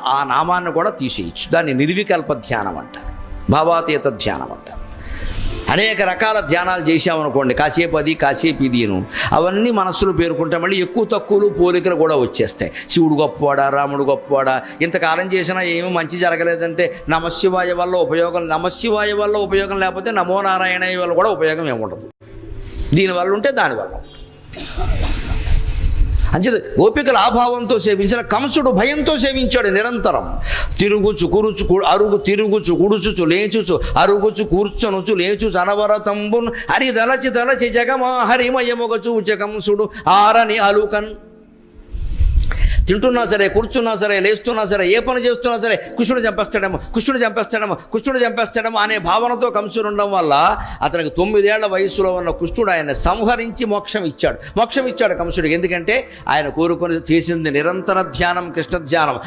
ఆ నామాన్ని కూడా తీసేయచ్చు. దాన్ని నిర్వికల్ప ధ్యానం అంటారు, భావాతీత ధ్యానం అంటారు. అనేక రకాల ధ్యానాలు చేసామనుకోండి, కాసేపు అది కాసేపు ఇదిను, అవన్నీ మనస్సులో పేరుకుంటే మళ్ళీ ఎక్కువ తక్కువలు పోలికలు కూడా వచ్చేస్తాయి. శివుడు గొప్పవాడా, రాముడు గొప్పవాడా, ఇంతకాలం చేసినా ఏమీ మంచి జరగలేదంటే నమశివాయ వల్ల ఉపయోగం, నమశివాయ వల్ల ఉపయోగం లేకపోతే నమో నారాయణ వల్ల కూడా ఉపయోగం ఏముండదు. దీనివల్ల ఉంటే దానివల్ల అంచేత గోపికల ఆభావంతో సేవించిన కంసుడు భయంతో సేవించాడు నిరంతరం. తిరుగుచు కురుచు అరుగు తిరుగుచు కుడుచుచు లేచుచు అరుగుచు కూర్చొనుచు లేచుచు అనవరతంబున్ హరి తలచి తలచి జగమా హరిమయముగ చూచ కంసుడు ఆరని అలుకన్. తింటున్నా సరే, కూర్చున్నా సరే, లేస్తున్నా సరే, ఏ పని చేస్తున్నా సరే కృష్ణుడు చంపేస్తాడేమో, కృష్ణుడు చంపేస్తాడేమో, కృష్ణుడు చంపేస్తాడేమో అనే భావనతో కంసుడు ఉండడం వల్ల అతనికి 9 ఏళ్ల వయసులో ఉన్న కృష్ణుడు ఆయన సంహరించి మోక్షం ఇచ్చాడు కంసుడికి. ఎందుకంటే ఆయన కోరుకొని చేసింది నిరంతర ధ్యానం, కృష్ణ ధ్యానం.